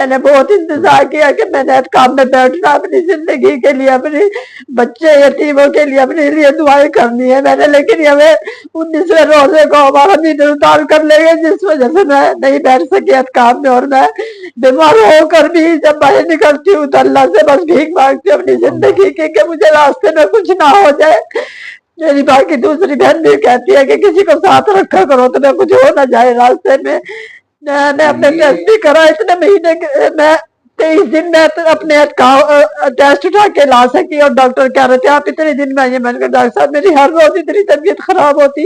میں نے بہت انتظار کیا کہ میں نے کام میں بیٹھنا اپنی زندگی کے لیے, اپنی بچے یتیموں کے لیے, اپنے لیے دعائیں کرنی ہے میں نے, لیکن ہمیں 19ویں روزے کو ہمارا میٹر اتار کر لے گئے, جس وجہ سے میں نہیں بیٹھ سکی کام میں. اور میں بیمار ہو کر بھی جب باہر نکلتی ہوں تو اللہ سے بس بھیک مانگتی ہوں اپنی زندگی کی کہ مجھے راستے میں کچھ نہ ہو جائے. میری باقی دوسری بہن بھی کہتی ہے کہ کسی کو ساتھ رکھا کرو تو میں کچھ ہو نہ جائے راستے میں. میں نے اپنے ٹیسٹ بھی کرا اتنے مہینے میں 23 دن میں اپنے ٹیسٹ اٹھا کے لا سکی, اور ڈاکٹر کہہ رہے تھے آپ اتنے دن میں آئیے. میں نے کہا ڈاکٹر صاحب میری ہر روز اتنی طبیعت خراب ہوتی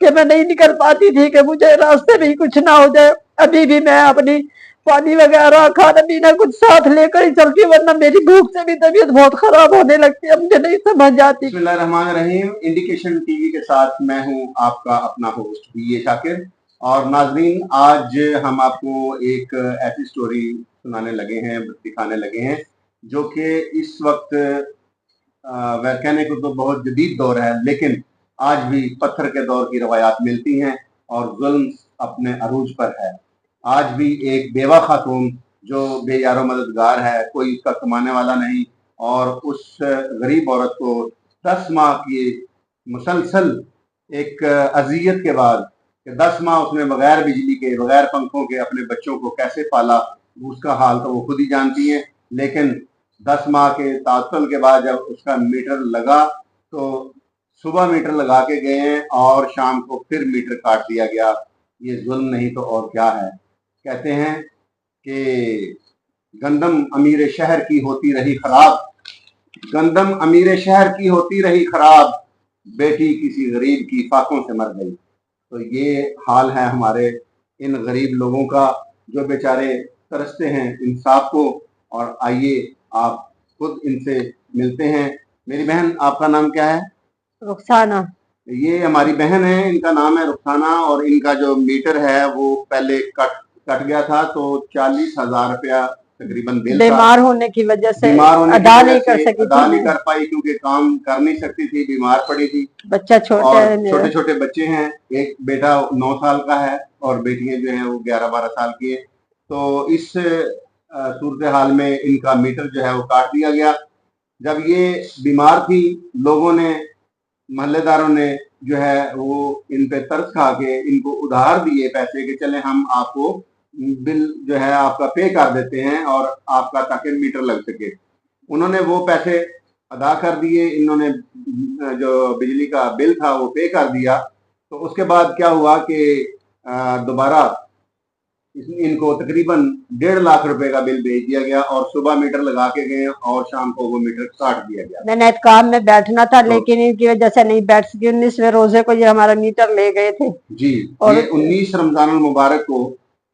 کہ میں نہیں نکل پاتی تھی کہ مجھے راستے میں ہی کچھ نہ ہو جائے. ابھی بھی میں اپنی پانی وغیرہ کھانا پینا کچھ ساتھ لے کر ہی چلتی ہوں, ورنہ میری بھوک سے بھی طبیعت بہت خراب ہونے لگتی ہے, مجھے نہیں سمجھ آتی. بسم اللہ الرحمن الرحیم. انڈیکیشن ٹی وی کے ساتھ میں ہوں آپ کا اپنا ہوسٹ BA شاکر. اور ناظرین, آج ہم آپ کو ایک ایسی سٹوری سنانے لگے ہیں, دکھانے لگے ہیں جو کہ اس وقت کہنے کو تو بہت جدید دور ہے, لیکن آج بھی پتھر کے دور کی روایات ملتی ہیں اور ظلم اپنے عروج پر ہے. آج بھی ایک بیوہ خاتون جو بے یار و مددگار ہے, کوئی اس کا کمانے والا نہیں, اور اس غریب عورت کو 10 ماہ کی مسلسل ایک اذیت کے بعد کہ 10 ماہ اس نے بغیر بجلی کے, بغیر پنکھوں کے اپنے بچوں کو کیسے پالا, اس کا حال تو وہ خود ہی جانتی ہیں. لیکن 10 ماہ کے تعطل کے بعد جب اس کا میٹر لگا تو صبح میٹر لگا کے گئے ہیں اور شام کو پھر میٹر کاٹ دیا گیا. یہ ظلم نہیں تو اور کیا ہے. کہتے ہیں کہ گندم امیر شہر کی ہوتی رہی خراب, گندم امیر شہر کی ہوتی رہی خراب, بیٹی کسی غریب کی فاقوں سے مر گئی. تو یہ حال ہے ہمارے ان غریب لوگوں کا جو بیچارے ترستے ہیں انصاف کو. اور آئیے آپ خود ان سے ملتے ہیں. میری بہن, آپ کا نام کیا ہے؟ رخسانہ. یہ ہماری بہن ہے, ان کا نام ہے رخسانہ, اور ان کا جو میٹر ہے وہ پہلے کٹ گیا تھا تو 40,000 روپیہ تقریباً بل تھا. بیمار ہونے کی وجہ سے ادا نہیں کر پائی کیونکہ کام کر نہیں سکتی تھی, بیمار پڑی تھی, بچہ چھوٹے چھوٹے بچے ہیں. ایک بیٹا 9 سال کا ہے اور بیٹیاں جو ہیں وہ 11-12 سال کی ہیں. تو اس صورتحال میں ان کا میٹر جو ہے وہ کاٹ دیا گیا. جب یہ بیمار تھی, لوگوں نے, محلے داروں نے جو ہے وہ ان پہ ترس کھا کے ان کو ادھار دیے پیسے کہ چلیں ہم آپ کو بل جو ہے آپ کا پے کر دیتے ہیں اور آپ کا تاکہ میٹر لگ سکے. انہوں نے وہ پیسے ادا کر دیے, انہوں نے جو بجلی کا بل تھا وہ پے کر دیا. تو اس کے بعد کیا ہوا کہ دوبارہ ان کو تقریباً 1.5 لاکھ روپے کا بل بھیج دیا گیا, اور صبح میٹر لگا کے گئے اور شام کو وہ میٹر کاٹ دیا گیا. میں نے کام میں بیٹھنا تھا لیکن ان کی وجہ سے نہیں بیٹھ سکی. 19ویں روزے کو یہ ہمارا میٹر لے گئے تھے. جی, اور 19 رمضان المبارک کو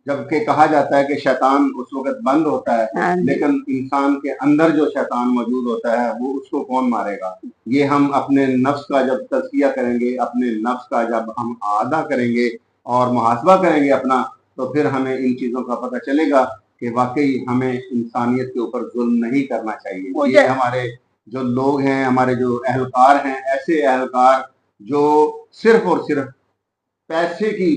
جبکہ کہا جاتا ہے کہ شیطان اس وقت بند ہوتا ہے, لیکن انسان کے اندر جو شیطان موجود ہوتا ہے وہ اس کو کون مارے گا. یہ ہم اپنے نفس کا جب تزکیہ کریں گے, اپنے نفس کا جب ہم اعادہ کریں گے اور محاسبہ کریں گے اپنا, تو پھر ہمیں ان چیزوں کا پتہ چلے گا کہ واقعی ہمیں انسانیت کے اوپر ظلم نہیں کرنا چاہیے. یہ ہمارے جو لوگ ہیں, ہمارے جو اہلکار ہیں, ایسے اہلکار جو صرف اور صرف پیسے کی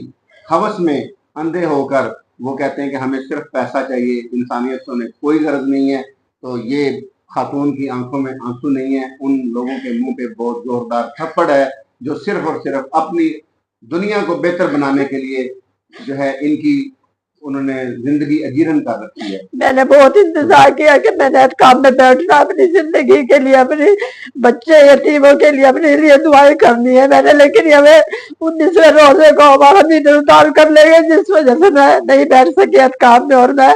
ہوس میں اندھے ہو کر وہ کہتے ہیں کہ ہمیں صرف پیسہ چاہیے, انسانیت سے انہیں کوئی غرض نہیں ہے. تو یہ خاتون کی آنکھوں میں آنسو نہیں ہے, ان لوگوں کے منہ پہ بہت زوردار تھپڑ ہے جو صرف اور صرف اپنی دنیا کو بہتر بنانے کے لیے جو ہے ان کی انہوں نے زندگی اجیرن کر رکھی ہے. میں نے بہت انتظار کیا کہ میں نے کام میں بیٹھنا اپنی زندگی کے لیے, اپنی بچے یتیموں کے لیے, اپنے لیے دعائیں کرنی ہے میں نے, لیکن ہمیں 19ویں روزے کو ہمارا میٹر اتار کر لے گئے, جس وجہ سے میں نہیں بیٹھ سکی کام میں. اور میں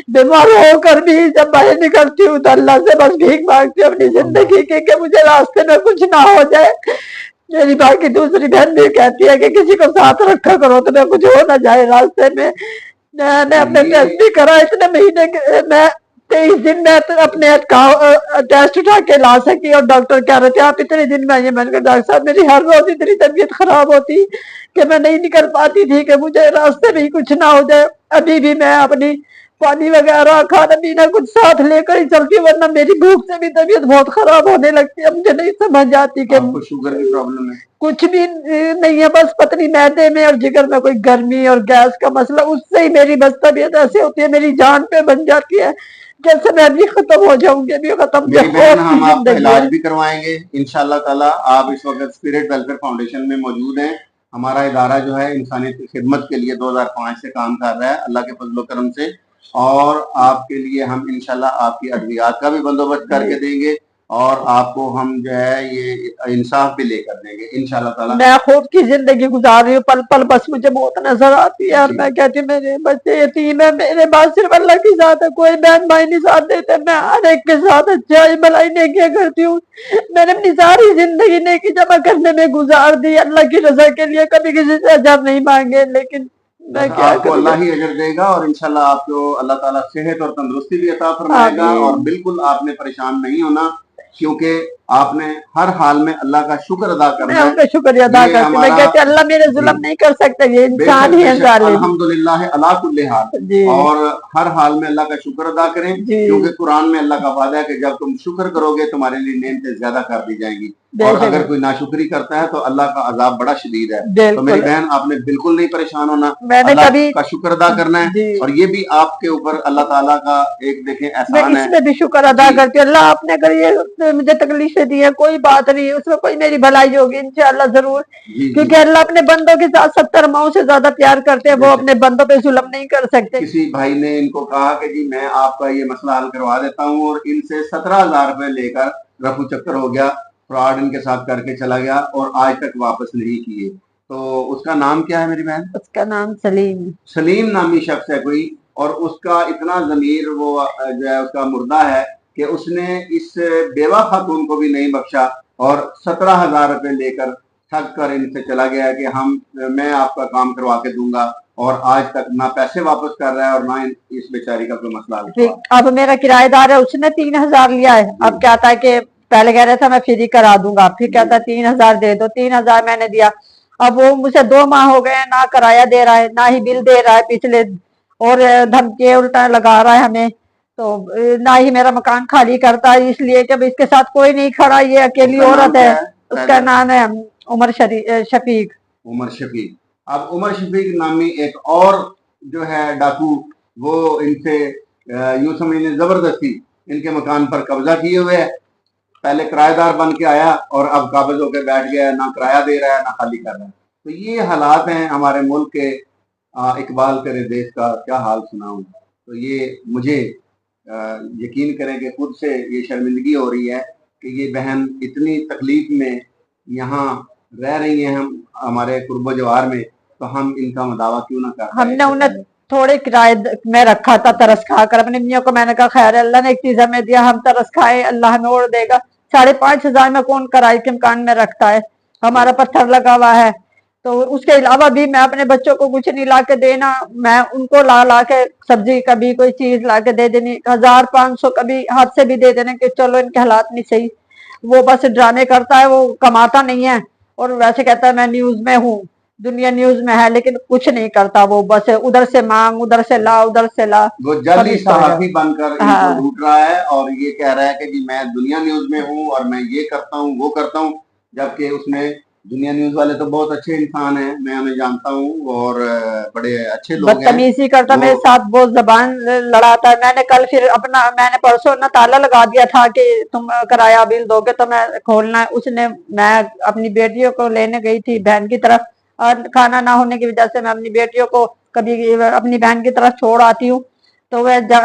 بیمار ہو کر بھی جب باہر نکلتی ہوں تو اللہ سے بس بھیک مانگتی ہوں اپنی زندگی کی کہ مجھے راستے میں کچھ نہ ہو جائے. میری باقی دوسری بہن بھی کہتی ہے کہ کسی کو ساتھ رکھا کرو تو میں کچھ ہو نہ جائے راستے میں. میں نے اپنے ٹیسٹ بھی کرا اتنے مہینے میں 23 دن میں اپنے ٹیسٹ اٹھا کے لا سکی, اور ڈاکٹر کہہ رہے تھے آپ اتنے دن میں آئیے. میں نے کہا ڈاکٹر صاحب میری ہر روز اتنی طبیعت خراب ہوتی کہ میں نہیں نکل پاتی تھی کہ مجھے راستے میں ہی کچھ نہ ہو جائے. ابھی بھی میں اپنی पानी वगैरह खाना पीना कुछ साथ लेकर ही चलती हूँ, वरना मेरी भूख से भी तबीयत बहुत खराब होने लगती है। मुझे नहीं समझ आती कि आपको शुगर की प्रॉब्लम है? कुछ भी नहीं है, बस पतली मैदे में और जिगर में कोई गर्मी और गैस का मसला, उससे ही मेरी बस तबीयत ऐसी होती है, मेरी जान पे बन जाती है, जैसे मैं भी खत्म हो जाऊंगी, अभी खत्म। मेरी बहन, हम आपका जिंदगी इलाज है। भी करवाएंगे इंशाल्लाह ताला। आप इस वक्त स्पिरिट वेलफेयर फाउंडेशन में मौजूद हैं। हमारा इदारा जो है इंसानियत की खिदमत के लिए 2005 से काम कर रहा है अल्लाह के फजलो करम से, और आपके लिए हम इंशाल्लाह आपकी अद्वियात का भी बंदोबस्त करके देंगे, और आपको हम जो है ये इंसाफ भी लेकर देंगे इंशाल्लाह ताला। मैं खुद की जिंदगी गुजार रही हूँ, पल पल बस मुझे बहुत नजर आती है, और मैं कहती हूँ मेरे बच्चे यतीम है, मेरे पास सिर्फ अल्लाह की साथ है, कोई बहन भाई नहीं साथ देते। मैं हर एक के साथ अच्छाई भलाई नेकियां करती हूँ। मैंने अपनी सारी जिंदगी नेकी जमा करने में गुजार दी, अल्लाह की रजा के लिए, कभी किसी से अजर नहीं मांगे, लेकिन मैं क्या आपको करूँ। अल्लाह ही अजर देगा, और इंशाल्लाह आपको अल्लाह ताला सेहत और तंदुरुस्ती भी अता फरमाएगा, और बिल्कुल आपने परेशान नहीं होना, क्योंकि आपने हर हाल में अल्लाह का शुक्र अदा करना मैं है। उनका शुक्रिया अदा ये करती हूँ, मैं हमारा कहती हूँ अल्लाह मेरे जुल्म नहीं कर सकते, ये इंसान ही है जालिम। अल्हम्दुलिल्लाह अला कुल्ले हाल, जी और हर हाल में अल्लाह का शुक्र अदा करें, जी क्योंकि कुरान में अल्लाह का वादा है कि जब तुम शुक्र करोगे तुम्हारे लिए नेमतें ज्यादा कर दी जाएंगी, और बेशक अगर कोई नाशुक्री करता है तो अल्लाह का अजाब बड़ा शदीद है। तो मेरी बिल्कुल। बहन, आपने बिल्कुल नहीं परेशान होना, मैंने अल्लाह कभी का शुक्र अदा करना है, जी और ये भी आपके ऊपर अल्लाह ताला का एक देखें मैं एहसान है। इसमें भी शुक्र अदा जी करती हूँ, अल्लाह आपने अगर ये मुझे तकलीफें दी है, कोई बात नहीं, उसमें कोई मेरी भलाई होगी इंशाअल्लाह जरूर, जी क्योंकि जी अल्लाह अपने बंदों के साथ 70 माओं से ज्यादा प्यार करते हैं, वो बेशक। अपने बंदों पे जुल्म नहीं कर सकते। किसी भाई ने इनको कहा कि जी मैं आपका ये मसला हल करवा देता हूँ, और इनसे 17,000 रुपए लेकर रफू चक्कर हो गया, फ्रॉड इनके साथ करके चला गया, और आज तक वापस नहीं किए। तो उसका नाम क्या है मेरी बहन? उसका नाम सलीम है। सलीम नामी शख्स है कोई, और उसका इतना जमीर वो जो है उसका मुर्दा है कि उसने इस बेवा खातून को भी नहीं बख्शा, और 17,000 रुपए लेकर ठग कर इनसे चला गया कि मैं आपका काम करवा के दूंगा, और आज तक ना पैसे वापस कर रहा है और ना इस बेचारी का कोई मसला हल हुआ। अब मेरा किराएदार है, उसने 3,000 लिया है। अब क्या था कि पहले कह रहा था मैं फ्री करा दूंगा, फिर कहता 3,000 दे दो, 3,000 मैंने दिया। अब वो मुझे 2 माह हो गए, ना किराया दे रहा है, ना ही बिल दे रहा है पिछले, और धमकी उल्टा लगा रहा है हमें। तो ना ही मेरा मकान खाली करता है, इसलिए कि इसके साथ कोई नहीं खड़ा, ये अकेली औरत है। उसका नाम है उमर शफीक। उमर शफीक। अब उमर शफीक नामी एक और जो है डाकू, वो इनसे यूं समझिए जबरदस्ती इनके मकान पर कब्जा किए हुए है। पहले किराएदार बन के आया, और अब काबिज होकर बैठ गया, ना किराया दे रहा है ना खाली कर रहा है। तो ये हालात हैं हमारे मुल्क के। इकबाल करे देश का क्या हाल सुनाऊं। तो ये मुझे यकीन करें कि खुद से ये शर्मिंदगी हो रही है कि ये बहन इतनी तकलीफ में यहाँ रह रही हैं, हम हमारे कुर्बो जवार में, तो हम इनका मदावा क्यों ना कर। हमने उन्हें थोड़े किराए में रखा था, तरस खाकर अपनी मियाँ को मैंने कहा खैर अल्लाह ने एक चीज हमें दिया, हम तरस खाए, अल्लाह हमें और देगा। 5,500 में कौन किराए के मकान में रखता है, हमारा पत्थर लगा हुआ है। तो उसके अलावा भी मैं अपने बच्चों को कुछ नहीं ला के देना, मैं उनको ला के सब्जी कभी कोई चीज ला के दे देनी, 1,000-500 कभी हाथ से भी दे देने कि चलो इनके हालात नहीं सही। वो बस ड्रामे करता है, वो कमाता नहीं है, और वैसे कहता है मैं न्यूज में हूँ, दुनिया न्यूज में है, लेकिन कुछ नहीं करता। वो बस उधर से मांग, उधर से ला, उधर से ला, वो जाली सहाफी बनकर इनको ढूंढ रहा है, और ये कह रहा है कि जी मैं दुनिया न्यूज में हूँ और मैं ये करता हूँ वो करता हूँ, जबकि उसने दुनिया न्यूज वाले तो बहुत अच्छे इंसान हैं, मैं उन्हें जानता हूँ, और बड़े अच्छे लोग हैं। बदतमीजी करता मेरे साथ, बहुत जबान लड़ाता है। मैंने परसों ना ताला लगा दिया था कि तुम किराया बिल दोगे तो मैं खोलना है। उसने, मैं अपनी बेटियों को लेने गई थी बहन की तरफ, और खाना ना होने की वजह से मैं अपनी बेटियों को कभी अपनी बहन की तरफ छोड़ आती हूँ। तो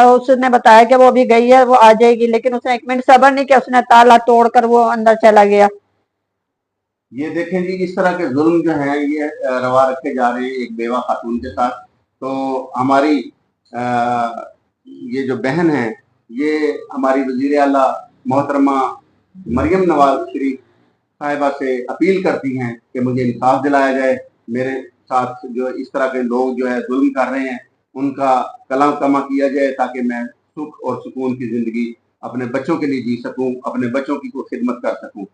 उसने बताया कि वो अभी गई है, वो आ जाएगी, लेकिन उसने 1 मिनट सब्र नहीं किया, उसने ताला तोड़कर वो अंदर चला गया। ये देखें जी, इस तरह के जुल्म जो हैं ये रवा रखे जा रहे हैं एक बेवा खातून के साथ। तो हमारी ये जो बहन है, ये हमारी वजीर आला मोहतरमा मरियम नवाज शरीफ साहिबा से अपील करती हैं कि मुझे इंसाफ दिलाया जाए, मेरे साथ जो इस तरह के लोग जो है जुल्म कर रहे हैं उनका कलम कमा किया जाए, ताकि मैं सुख और सुकून की जिंदगी अपने बच्चों के लिए जी सकूं, अपने बच्चों की खिदमत कर सकूं।